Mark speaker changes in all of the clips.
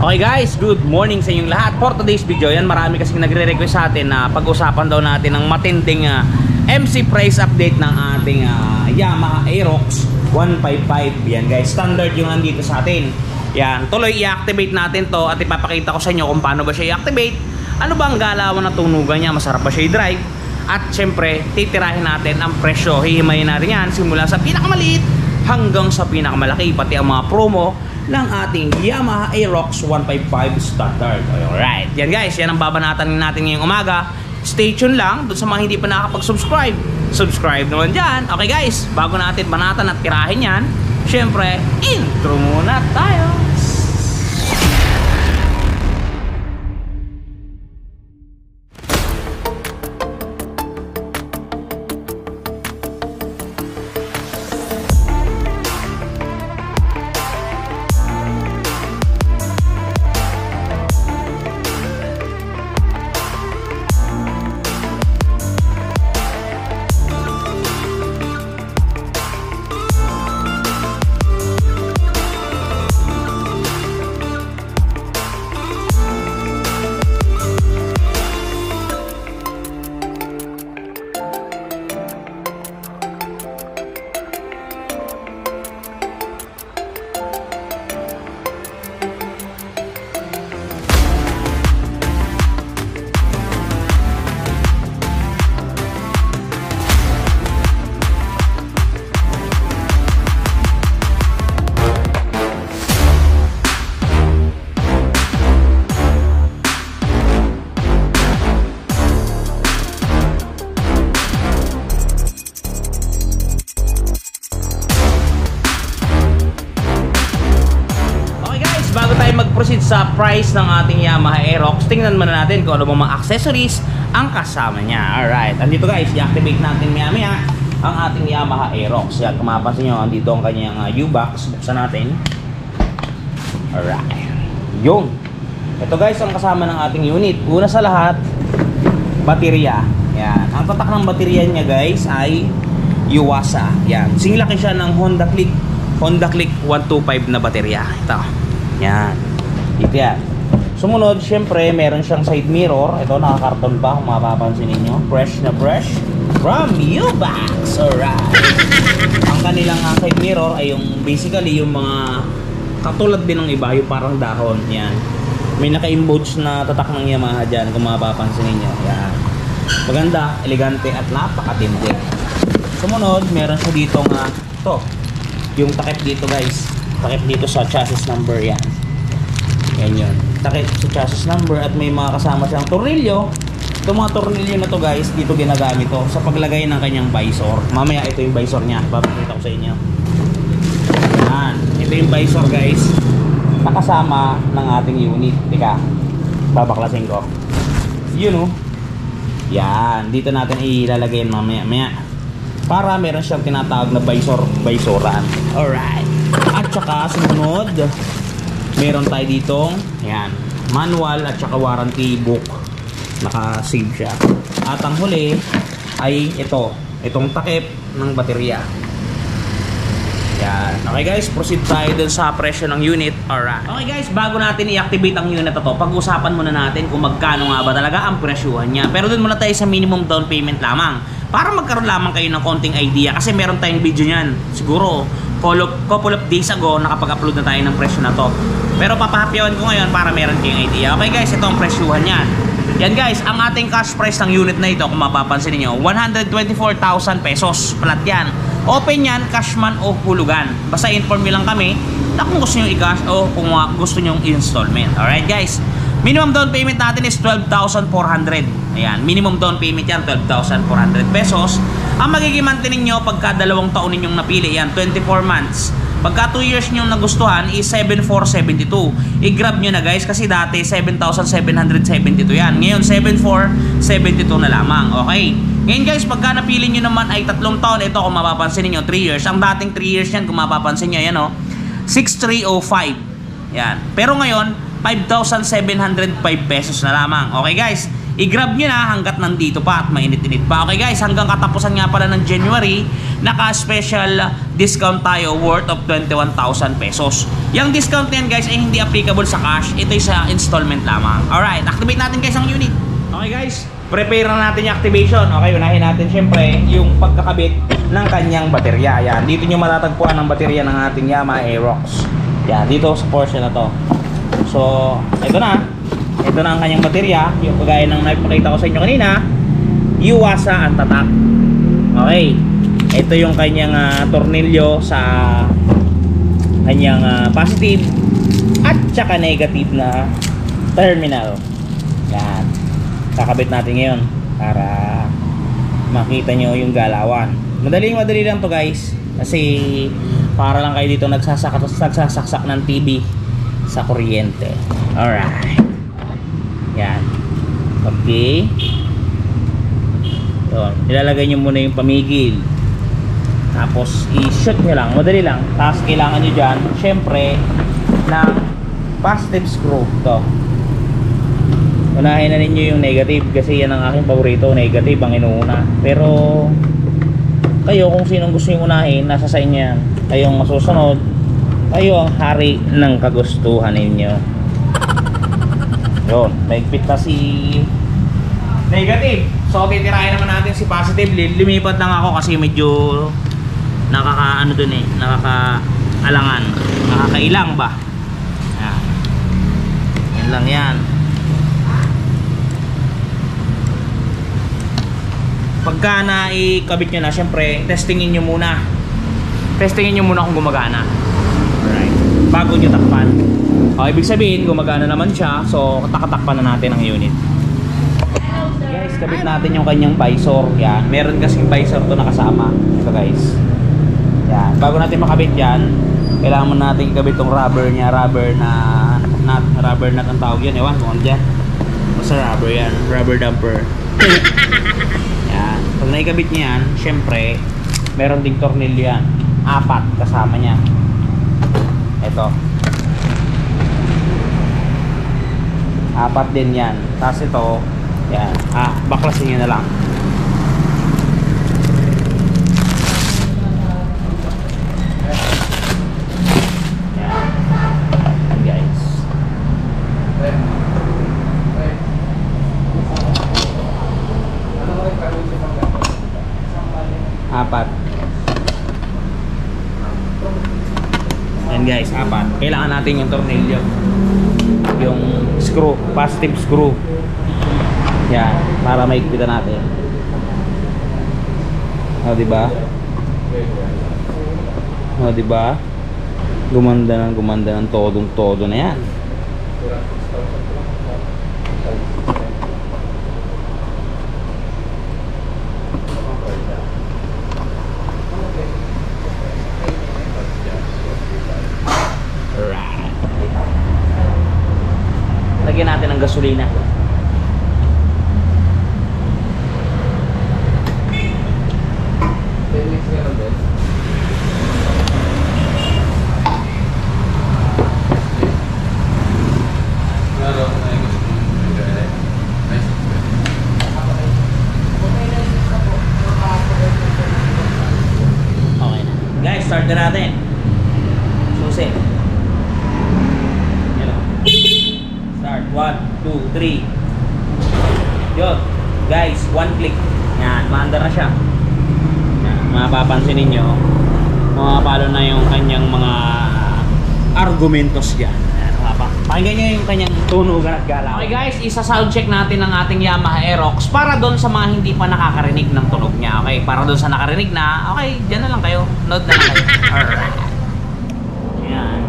Speaker 1: Okay guys, good morning sa inyong lahat. For today's video, yan marami kasing nagre-request sa atin na pag-usapan daw natin ng matinding MC price update ng ating Yamaha Aerox 155. Yan guys, standard yung nandito sa atin. Yan, tuloy i-activate natin to at ipapakita ko sa inyo kung paano ba siya i-activate. Ano ba ang galawan na tunugan niya, masarap ba siya i-drive? At syempre, titirahin natin ang presyo. Hihimayin natin yan simula sa pinakamaliit hanggang sa pinakamalaki, pati ang mga promo ng ating Yamaha Aerox 155 standard. Alright, yan guys, yan ang babanatan natin ngayong umaga. Stay tuned lang dun sa mga hindi pa nakakapag-subscribe. Subscribe naman dyan. Okay guys, bago natin banatan at tirahin yan, syempre, intro muna tayo. Mag-proceed sa price ng ating Yamaha Aerox, tingnan muna natin kung ano mga accessories ang kasama niya. Alright, andito guys, i-activate natin maya ang ating Yamaha Aerox. Yan, kung mapapansin nyo, andito ang kanyang U-box. Buksan natin. Alright, yung ito guys ang kasama ng ating unit. Una sa lahat, baterya. Yan, ang tatak ng baterya niya guys ay Yuasa. Yan, singlaki siya ng Honda Click 125 na baterya. Ito, yan, dito yan. Sumunod, syempre, meron siyang side mirror. Ito, nakakarton pa kung mapapansin ninyo. Fresh na fresh from U-box. Alright. Ang kanilang side mirror ay yung basically yung mga katulad din ng iba, yung parang dahon. Yan, may naka-embossed na tatak ng Yamaha dyan kung mapapansin ninyo. Yan, maganda, elegante at napakatindi. Sumunod, meron siya dito nga ito, yung takip dito guys. Takip dito sa chassis number. Yan, yan yun, takip sa chassis number. At may mga kasama siyang tornilyo. Itong mga tornilyo na to guys, dito ginagamit to sa paglagay ng kanyang visor. Mamaya ito yung visor niya, papakita ko sa inyo. Yan, ito yung visor guys, nakasama ng ating unit. Tika, babaklasin ko. Yun o. Yan, dito natin ilalagay mamaya para meron siyang tinatawag na visoran. Alright. At saka sumunod, meron tayo ditong yan, manual at saka warranty book. Naka-save siya. At ang huli ay itong takip ng baterya. Yan. Okay guys, proceed tayo dun sa presyo ng unit. Alright. Okay guys, bago natin i-activate ang unit na to, pag-usapan muna natin kung magkano nga ba talaga ang presyuhan niya. Pero dun muna tayo sa minimum down payment lamang, para magkaroon lamang kayo ng konting idea. Kasi meron tayong video niyan, siguro couple of days ago, nakapag-upload na tayo ng presyo na to. Pero papahapyawan ko ngayon para meron kayong idea. Okay guys, ito ang presyuhan niyan. Yan guys, ang ating cash price ng unit na ito, kung mapapansin niyo, 124,000 pesos. Flat yan. Open yan, cash man o hulugan. Basta inform nyo lang kami na kung gusto nyo i-cash o kung gusto nyo installment. Alright guys, minimum down payment natin is 12,400. Ayan, minimum down payment yan, 12,400 pesos. Ang magiging monthly ninyo pagka 2 taon ninyong napili, yan, 24 months. Pagka 2 years nyo nagustuhan is 7,472. I-grab nyo na guys, kasi dati 7,772 yan. Ngayon 7,472 na lamang. Okay, ngayon guys, pagka napili nyo naman ay 3 taon, ito kung mapapansin niyo 3 years. Ang dating 3 years yan, kung mapapansin nyo, yan o, 6,305. Yan, pero ngayon 5,705 pesos na lamang. Okay guys, i-grab nyo na hanggat nandito pa at mainit-init pa. Okay guys, hanggang katapusan nga pala ng January, naka-special discount tayo worth of 21,000 pesos. Yung discount na yan guys ay hindi applicable sa cash. Ito ay sa installment lamang. Alright, activate natin guys ang unit. Okay guys, prepare na natin yung activation. Okay, unahin natin syempre yung pagkakabit ng kanyang baterya. Yan, dito nyo matatagpuan ang baterya ng ating Yamaha Aerox. Yan, dito sa portion na to. So, ito na. Ito na ang kanyang baterya. Yung kagaya ng napakita ko sa inyo kanina, Yuasa ang tatak. Okay, ito yung kanyang tornilyo sa kanyang positive at saka negative na terminal. Yan, kakabit natin ngayon para makita nyo yung galawan. Madali lang to guys, kasi para lang kayo dito nagsasaksak ng TV sa kuryente. Alright, yan, okay. Yun, ilalagay nyo muna yung pamigil, tapos i-shoot nyo lang, madali lang. Tapos kailangan nyo dyan syempre ng positive screw. To, unahin na ninyo yung negative kasi yan ang aking paborito. Negative ang inuuna, pero kayo kung sinong gusto yung unahin, nasa sa inyo yan. Kayong masusunod, kayo ang hari ng kagustuhan ninyo. Yun, maigpit na si negative. So titirahin naman natin si positive. Lumipat lang ako kasi medyo nakakailang ba. Yan lang yan. Pagka na-ikabit nyo na, syempre testingin nyo muna kung gumagana. Alright, bago nyo takpan. Ibig sabihin gumagana naman siya, so takatakpan na natin ang unit. Guys, kabit natin yung kanyang visor. Yan, meron kasing visor to na kasama. Ito guys, yan, bago natin makabit yan, kailangan mo natin ikabit tong rubber niya. Rubber nut ang tawag yan, ewan kung ano dyan, basta rubber yan, rubber damper. Yan, pag naikabit niya yan, syempre meron ding tornilyo yan, 4 kasama niya. Ito 4 din yan. Tapos ito, yan, baklasin nyo na lang. Yan, guys. 4. Yan guys, 4. Kailangan natin yung tornilyo, yung screw, positive screw. Yan, para maigpitan natin. Diba? Diba? Gumanda ng todong-todo na yan. Alright. Lagyan natin ng gasolina. Start na natin. Susi. Yan o. Start. 1, 2, 3. Yun. Guys, 1 click. Yan. Maandar na siya. Yan. Mapapansin ninyo, mapapalo na yung kanyang mga argumentos dyan. Yan. Pakinggan nyo yung kanyang tunugan at galaw. Okay guys, isa-sound check natin ang ating Yamaha Aerox para doon sa mga hindi pa nakakarinig ng tunog niya. Okay, para doon sa nakarinig na, okay, dyan na lang kayo. Note na lang kayo. Alright. Yan.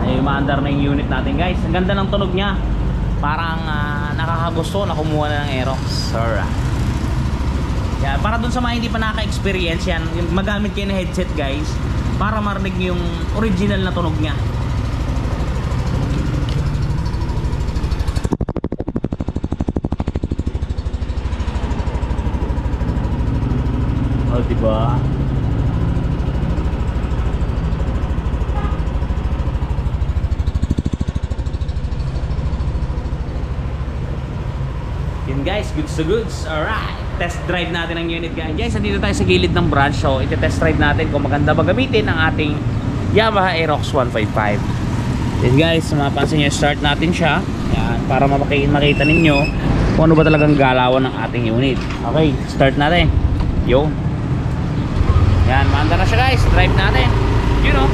Speaker 1: Ay, maandar na yung unit natin guys. Ang ganda ng tunog niya. Parang nakakagusto na kumuha na ng Aerox. Alright. Yan, para doon sa mga hindi pa nakaka-experience yan, magamit kayo ng headset guys para marinig yung original na tunog niya. Diba? Yun guys, goods to goods. Alright, test drive natin ang unit guys. Guys, nandito tayo sa gilid ng branch. So, iti-test drive natin kung maganda ba gamitin ang ating Yamaha Aerox 155. Then guys, mapapansin nyo, start natin siya. Yan, para makita ninyo kung ano ba talagang galawan ng ating unit. Okay, start natin. Yo. Yan, maanda na siya guys. Drive natin. You know.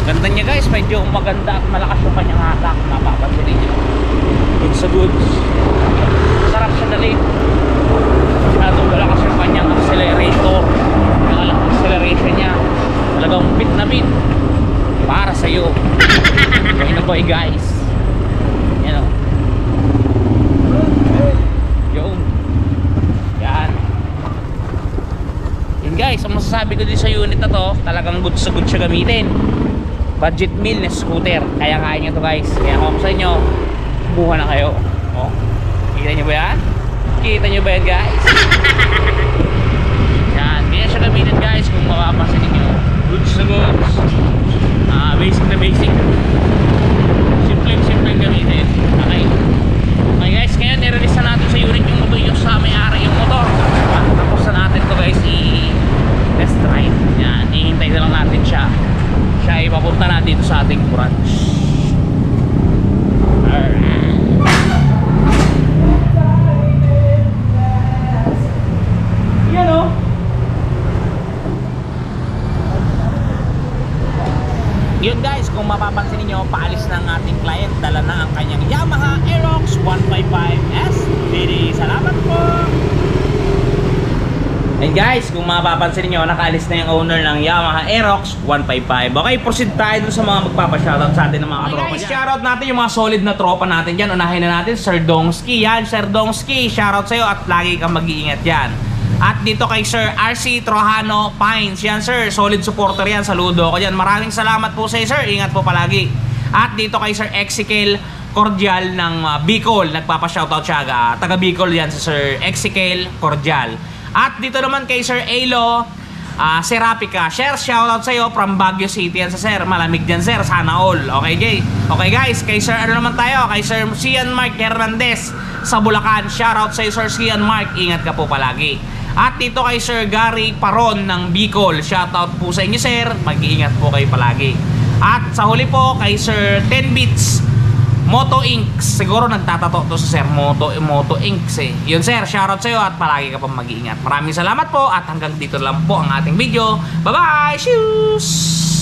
Speaker 1: Ganda niya guys. Medyo maganda at malakas yung kanyang hatak. Mapapansin ninyo. Good sa goods. Sarap siya dali. Masyadong malakas yung kanyang accelerator. Yung acceleration niya. Talagang bit na bit. Para sa'yo. Okay na boy guys. Yan o. Yung. Yan. Yun guys, ang masasabi ko din sa unit na to, talagang good sa good siya gamitin. Budget meal na scooter. Kaya kaya nyo to guys. Kaya kung sa inyo, buha na kayo. O. Kita nyo ba yan? Kita nyo ba yan guys? Yan. Kaya siya gamitin guys kung mapapansin nyo. Goods na goods. Basic na basic. Simple gamitin. Okay. Okay guys, ngayon i-release na natin sa unit yung motor yung sa may-ari yung motor. Tapos na natin to guys i-test drive. Yan, ihintay na lang natin siya. Siya ipapunta na dito sa ating branch. Alright. Yan o. Yun guys, kung mapapansin niyo, paalis ng ating client, dala na ang kanyang Yamaha Aerox 155S. Salamat po. And guys, kung mapapansin niyo, nakaalis na yung owner ng Yamaha Aerox 155. Okay, proceed tayo dun sa mga magpapa-shoutout sa atin ng mga tropa dyan. Shoutout natin yung mga solid na tropa natin dyan. Unahin na natin, Sir Dongski. Yan, Sir Dongski, shoutout sa'yo at lagi kang mag-iingat yan. At dito kay Sir RC Trojano Pines. Yan sir, solid supporter yan. Saludo ko dyan. Maraming salamat po sa sir. Ingat po palagi. At dito kay Sir Exical Cordial ng Bicol. Nagpapa-shoutout siya. Taga Bicol yan si Sir Exical Cordial. At dito naman kay Sir Elo Serapica. Share, shoutout sa'yo from Baguio City yan sa sir. Malamig dyan sir. Sana all. Okay, Jay? Okay guys, kay Sir ano naman tayo? Kay Sir Cian Mark Hernandez sa Bulacan. Shoutout sa'yo Sir Cian Mark. Ingat ka po palagi. At dito kay Sir Gary Paron ng Bicol. Shoutout po sa inyo sir. Mag-iingat po kayo palagi. At sa huli po kay Sir 10 Bits Moto Inks. Siguro nagtatato to sa sir Moto Inks eh. Yun sir, shoutout sa iyo at palagi ka pong mag-iingat. Maraming salamat po at hanggang dito lang po ang ating video. Bye bye! Shoes!